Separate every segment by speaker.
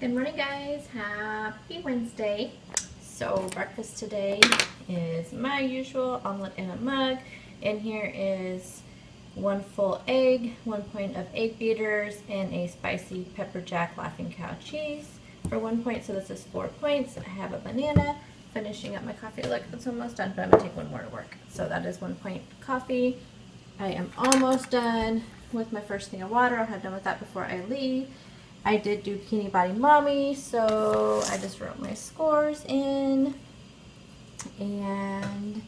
Speaker 1: Good morning, guys. Happy Wednesday. So breakfast today is my usual omelet in a mug. In here is 1 full egg, 1 pint of egg beaters, and a spicy pepper jack Laughing Cow cheese for 1 point. So this is 4 points. I have a banana. Finishing up my coffee. Look, it's almost done, but I'm gonna take one more to work. So that is 1 point coffee. I am almost done with my first thing of water. I'll have done with that before I leave. I did do Bikini Body Mommy, so I just wrote my scores in. And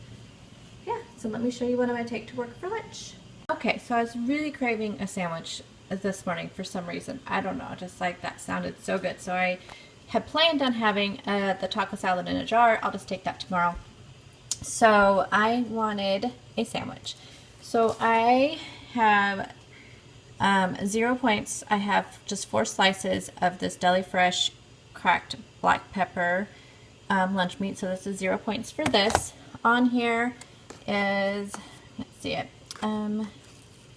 Speaker 1: yeah, so let me show you what I'm gonna take to work for lunch. Okay, so I was really craving a sandwich this morning for some reason. I don't know, just like that sounded so good. So I had planned on having the taco salad in a jar. I'll just take that tomorrow. So I wanted a sandwich. So I have 0 points. I have just 4 slices of this Deli Fresh cracked black pepper lunch meat. So this is 0 points for this. On here is, let's see it. Kind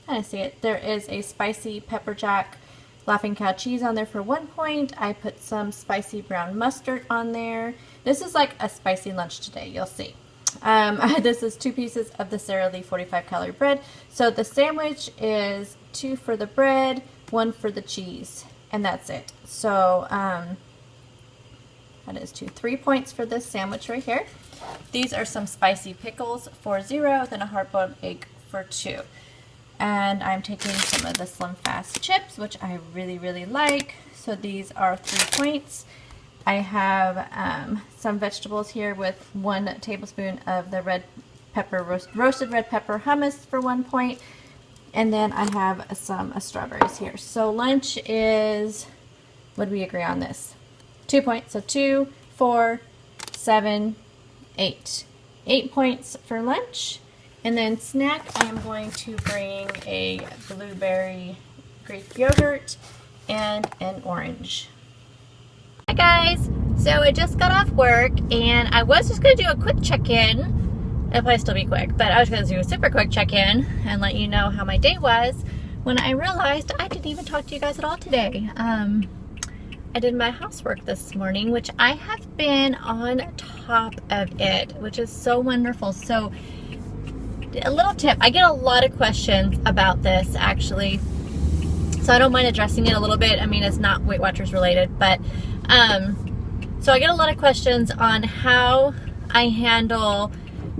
Speaker 1: of see it. There is a spicy pepper jack Laughing Cow cheese on there for 1 point. I put some spicy brown mustard on there. This is like a spicy lunch today. You'll see. This is 2 pieces of the Sara Lee 45 calorie bread. So the sandwich is 2 for the bread, 1 for the cheese, and that's it. So that is 3 points for this sandwich right here. These are some spicy pickles for 0, then a hard-boiled egg for 2. And I'm taking some of the Slim Fast chips, which I really like. So these are 3 points. I have some vegetables here with 1 tablespoon of the red pepper roasted red pepper hummus for 1 point. And then I have some strawberries here. So lunch is, what do we agree on this? 2 points. So 2, 4, 7, 8. 8 points for lunch. And then snack, I am going to bring a blueberry Greek yogurt and an orange. Hi guys, so I just got off work and I was just going to do a quick check-in. It'll probably still be quick, but I was going to do a super quick check-in and let you know how my day was when I realized I didn't even talk to you guys at all today. I did my housework this morning, which I have been on top of it, which is so wonderful. So a little tip, I get a lot of questions about this actually, so I don't mind addressing it a little bit. I mean, it's not Weight Watchers related, but so I get a lot of questions on how I handle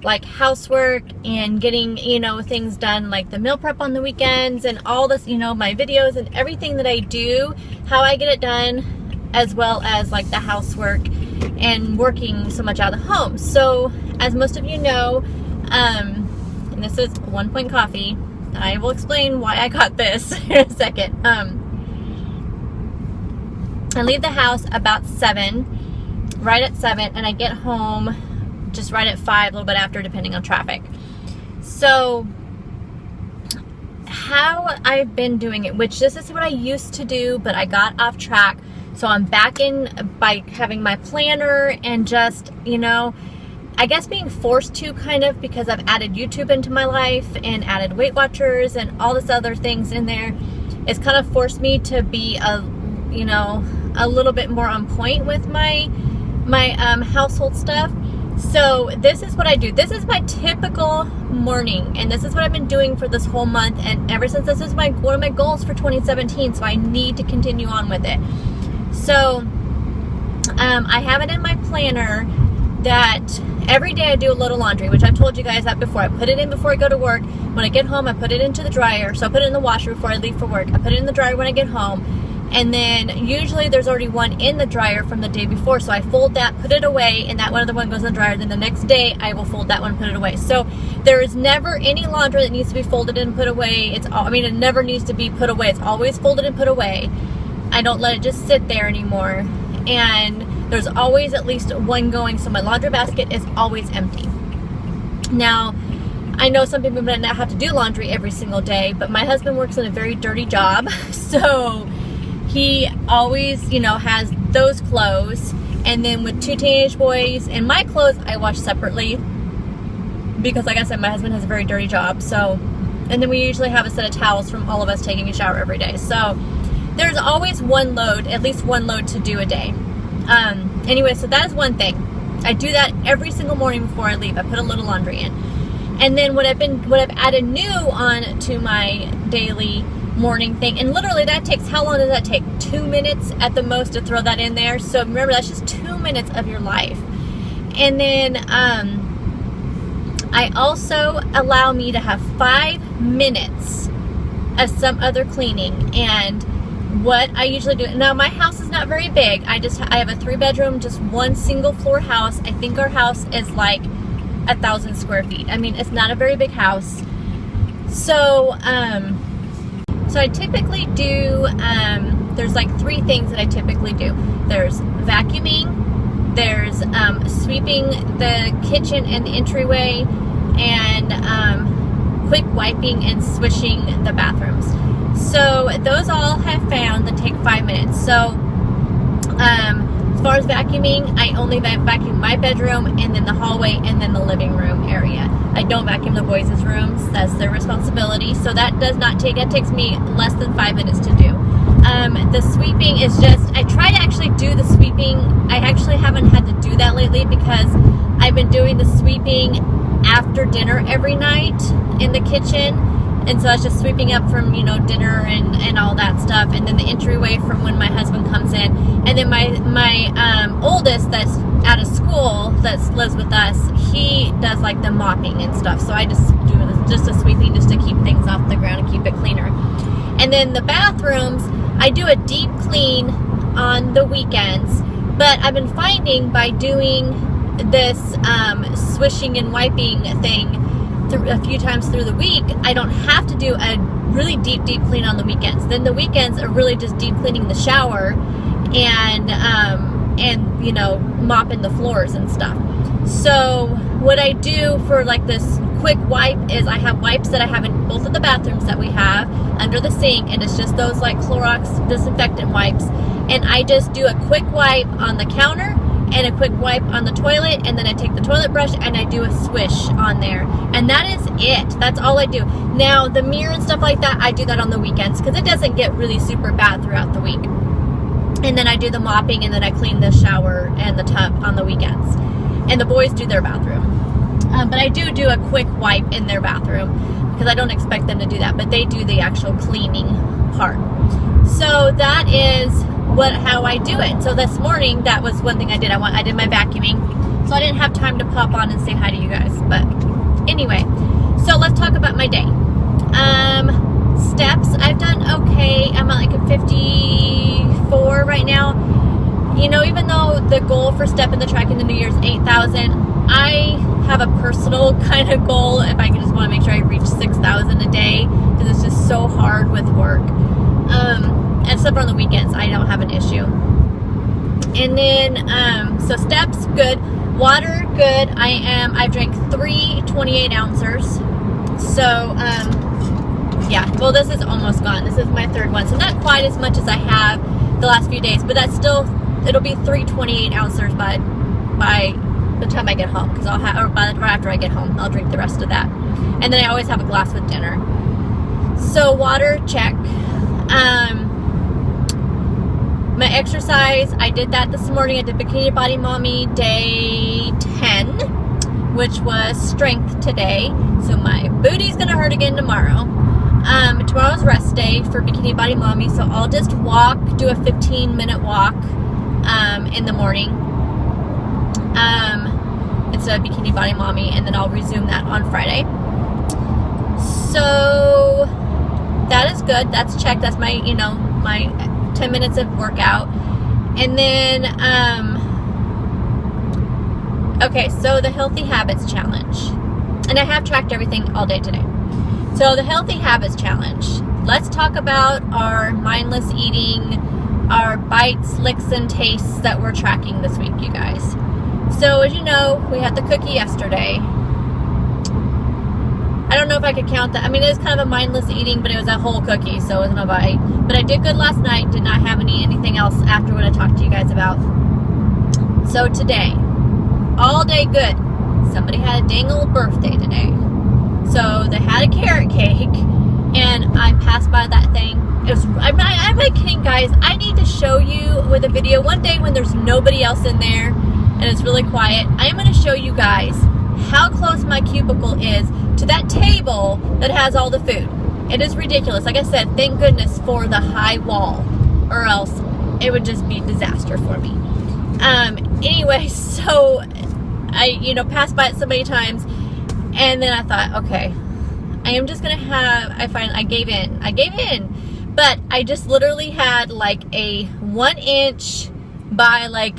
Speaker 1: like housework and getting, you know, things done like the meal prep on the weekends and all this, you know, my videos and everything that I do, how I get it done, as well as like the housework and working so much out of the home. So as most of you know, and this is 1 point coffee. I will explain why I got this in a second. I leave the house about 7, right at 7, and I get home just right at 5, a little bit after, depending on traffic. So how I've been doing it, which this is what I used to do, but I got off track. So I'm back in by having my planner and just, you know, I guess being forced to kind of, because I've added YouTube into my life and added Weight Watchers and all this other things in there. It's kind of forced me to be a little bit more on point with my household stuff. So this is what I do. This is my typical morning, and this is what I've been doing for this whole month, and ever since this is one of my goals for 2017, so I need to continue on with it. So I have it in my planner that every day I do a load of laundry, which I've told you guys that before. I put it in before I go to work. When I get home, I put it into the dryer. So I put it in the washer before I leave for work. I put it in the dryer when I get home. And then usually there's already one in the dryer from the day before. So I fold that, put it away, and that one other one goes in the dryer. Then the next day I will fold that one and put it away. So there is never any laundry that needs to be folded and put away. It never needs to be put away. It's always folded and put away. I don't let it just sit there anymore. And there's always at least one going, so my laundry basket is always empty. Now, I know some people might not have to do laundry every single day, but my husband works in a very dirty job, so he always, you know, has those clothes. And then with 2 teenage boys and my clothes, I wash separately because, like I said, my husband has a very dirty job. So, and then we usually have a set of towels from all of us taking a shower every day. So there's always one load, at least one load to do a day. Anyway, so that is one thing. I do that every single morning before I leave. I put a little laundry in. And then what I've added new on to my daily morning thing, and literally that takes, how long does that take? 2 minutes at the most to throw that in there. So remember, that's just 2 minutes of your life. And then I also allow me to have 5 minutes of some other cleaning. And what I usually do, now my house is not very big. I have a 3-bedroom, just one single floor house. I think our house is like 1,000 square feet. I mean, it's not a very big house. So, so I typically do, there's like 3 things that I typically do. There's vacuuming, there's sweeping the kitchen and the entryway, and quick wiping and swishing the bathrooms. So those all have found that take 5 minutes. So as far as vacuuming, I only vacuum my bedroom and then the hallway and then the living room area. I don't vacuum the boys' rooms. That's their responsibility. So that takes me less than 5 minutes to do. The sweeping is just, I try to actually do the sweeping. I actually haven't had to do that lately because I've been doing the sweeping after dinner every night in the kitchen. And so I was just sweeping up from, dinner and all that stuff. And then the entryway from when my husband comes in. And then my oldest that's out of school, that lives with us, he does like the mopping and stuff. So I just do just a sweeping just to keep things off the ground and keep it cleaner. And then the bathrooms, I do a deep clean on the weekends. But I've been finding by doing this swishing and wiping thing a few times through the week, I don't have to do a really deep clean on the weekends. Then the weekends are really just deep cleaning the shower and mopping the floors and stuff. So what I do for like this quick wipe is I have wipes that I have in both of the bathrooms that we have under the sink, and it's just those like Clorox disinfectant wipes, and I just do a quick wipe on the counter and a quick wipe on the toilet, and then I take the toilet brush and I do a swish on there, and that is it. That's all I do. Now the mirror and stuff like that, I do that on the weekends because it doesn't get really super bad throughout the week. And then I do the mopping, and then I clean the shower and the tub on the weekends, and the boys do their bathroom. But I do a quick wipe in their bathroom because I don't expect them to do that, but they do the actual cleaning part. So that is how I do it. So this morning, that was one thing I did. I did my vacuuming, so I didn't have time to pop on and say hi to you guys. But anyway, so let's talk about my day. Steps, I've done okay. I'm at like a 54 right now. Even though the goal for Step in the Track in the New Year is 8,000, I have a personal kind of goal. If I just want to make sure I reach 6,000 a day, because it's just so hard with work. Except for on the weekends, I don't have an issue. And then, so steps, good. Water, good. I've drank 3 28 ounces. So, yeah, well, this is almost gone. This is my 3rd one. So not quite as much as I have the last few days, but that's still, it'll be 3 28 ounces by the time I get home, because right after I get home, I'll drink the rest of that. And then I always have a glass with dinner. So water, check. My exercise, I did that this morning. I did Bikini Body Mommy day 10, which was strength today. So my booty's gonna hurt again tomorrow. Tomorrow's rest day for Bikini Body Mommy, so I'll just do a 15-minute walk in the morning instead of Bikini Body Mommy, and then I'll resume that on Friday. So that is good. That's checked. That's my, my 10 minutes of workout. And then, okay, so the Healthy Habits Challenge. And I have tracked everything all day today. So the Healthy Habits Challenge. Let's talk about our mindless eating, our bites, licks, and tastes that we're tracking this week, you guys. So as you know, we had the cookie yesterday. I don't know if I could count that. I mean, it was kind of a mindless eating, but it was a whole cookie, so it wasn't a bite. But I did good last night. Did not have anything else after what I talked to you guys about. So today, all day good. Somebody had a dang old birthday today. So they had a carrot cake, and I passed by that thing I'm not kidding, guys. I need to show you with a video one day when there's nobody else in there and it's really quiet. I am going to show you guys how close my cubicle is to that table that has all the food. It is ridiculous. Like I said, thank goodness for the high wall, or else it would just be disaster for me. Anyway, so I, passed by it so many times, and then I thought, okay, I am just gonna have, I gave in, but I just literally had like a 1 inch by like,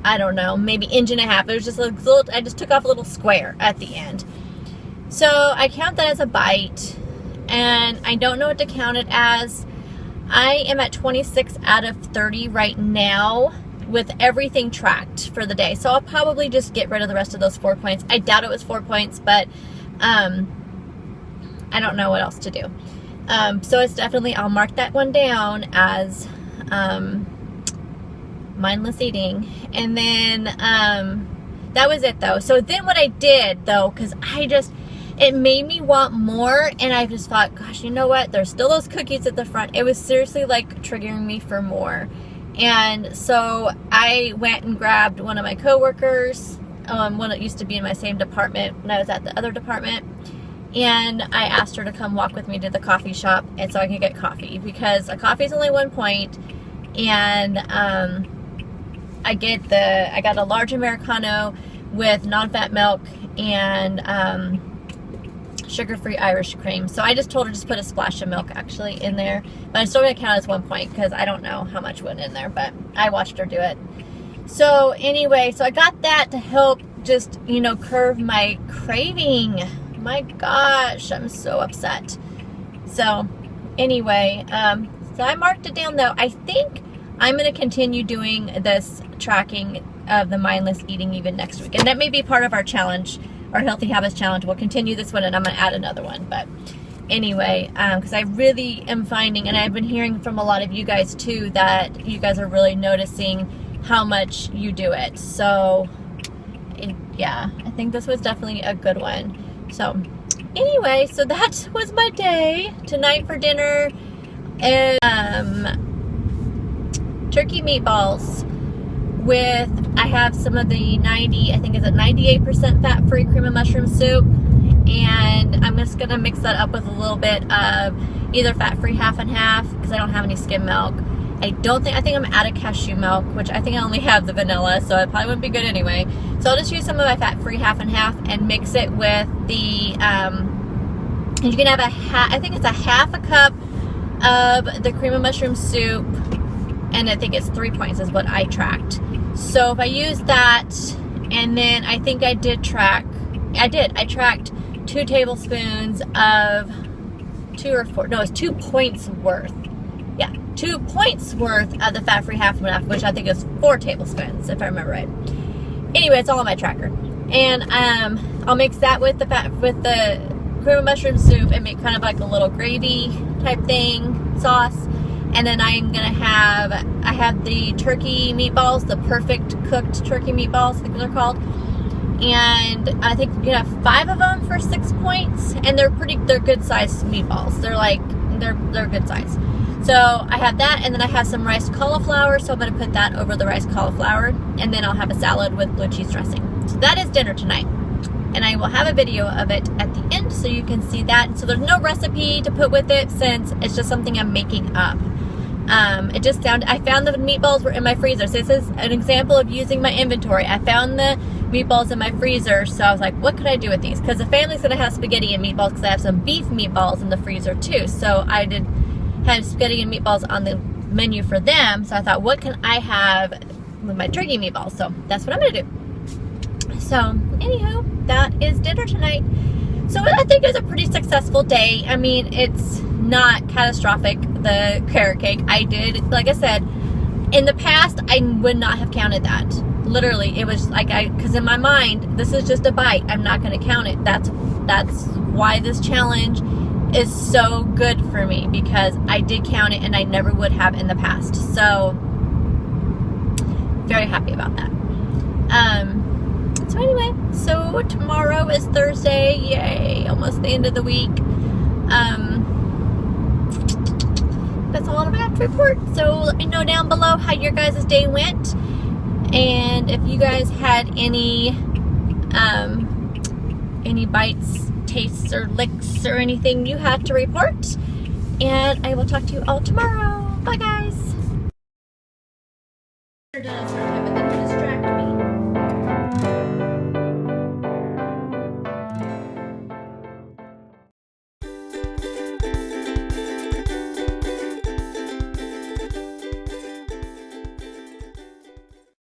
Speaker 1: I don't know, maybe inch and a half. It was just a little, I just took off a little square at the end. So I count that as a bite, and I don't know what to count it as. I am at 26 out of 30 right now with everything tracked for the day. So I'll probably just get rid of the rest of those 4 points. I doubt it was 4 points, but I don't know what else to do. So it's definitely, I'll mark that one down as mindless eating. And then that was it though. So then what I did though, because it made me want more, and I just thought, gosh, you know what? There's still those cookies at the front. It was seriously like triggering me for more. And so I went and grabbed one of my coworkers, one that used to be in my same department when I was at the other department, and I asked her to come walk with me to the coffee shop, and so I could get coffee, because a coffee is only 1 point, and I got a large Americano with non-fat milk and sugar-free Irish cream. So I just told her just put a splash of milk actually in there, but I'm still gonna count as 1 point because I don't know how much went in there, but I watched her do it. So anyway, so I got that to help just, curb my craving. My gosh, I'm so upset. So anyway, so I marked it down though. I think I'm gonna continue doing this tracking of the mindless eating even next week, and that may be part of our challenge. Our Healthy Habits Challenge. We'll continue this one, and I'm going to add another one. But anyway, because I really am finding, and I've been hearing from a lot of you guys too, that you guys are really noticing how much you do it. So yeah, I think this was definitely a good one. So anyway, so that was my day. Tonight for dinner is turkey meatballs with, I have some of the 98% fat-free cream of mushroom soup, and I'm just gonna mix that up with a little bit of either fat-free half and half, because I don't have any skim milk. I think I'm out of cashew milk, which I think I only have the vanilla, so it probably wouldn't be good anyway. So I'll just use some of my fat-free half and half and mix it with the, and you can have I think it's a half a cup of the cream of mushroom soup, and I think it's 3 points is what I tracked. So if I use that, and then I think I tracked 2 tablespoons of, 2 points worth. Yeah, 2 points worth of the fat-free half and half, which I think is 4 tablespoons, if I remember right. Anyway, it's all on my tracker. And I'll mix that with the cream of mushroom soup and make kind of like a little gravy type thing, sauce. And then I have the turkey meatballs, the perfect cooked turkey meatballs, I think they're called. And I think you can have 5 of them for 6 points, and they're good sized meatballs. They're good size. So I have that, and then I have some riced cauliflower, so I'm gonna put that over the riced cauliflower, and then I'll have a salad with blue cheese dressing. So that is dinner tonight. And I will have a video of it at the end so you can see that. So there's no recipe to put with it, since it's just something I'm making up. I found the meatballs were in my freezer. So this is an example of using my inventory. I found the meatballs in my freezer, so I was like, what could I do with these? Because the family's gonna have spaghetti and meatballs, because I have some beef meatballs in the freezer too. So I did have spaghetti and meatballs on the menu for them. So I thought, what can I have with my turkey meatballs? So that's what I'm gonna do. So anywho, that is dinner tonight. So I think it was a pretty successful day. I mean, it's not catastrophic, the carrot cake. Like I said, in the past, I would not have counted that. Literally, it was like, because in my mind, this is just a bite. I'm not going to count it. That's why this challenge is so good for me, because I did count it and I never would have in the past. So, very happy about that. So anyway, so tomorrow is Thursday. Yay, almost the end of the week. that's all I have to report. So let me know down below how your guys' day went. And if you guys had any bites, tastes, or licks, or anything you had to report. And I will talk to you all tomorrow. Bye, guys.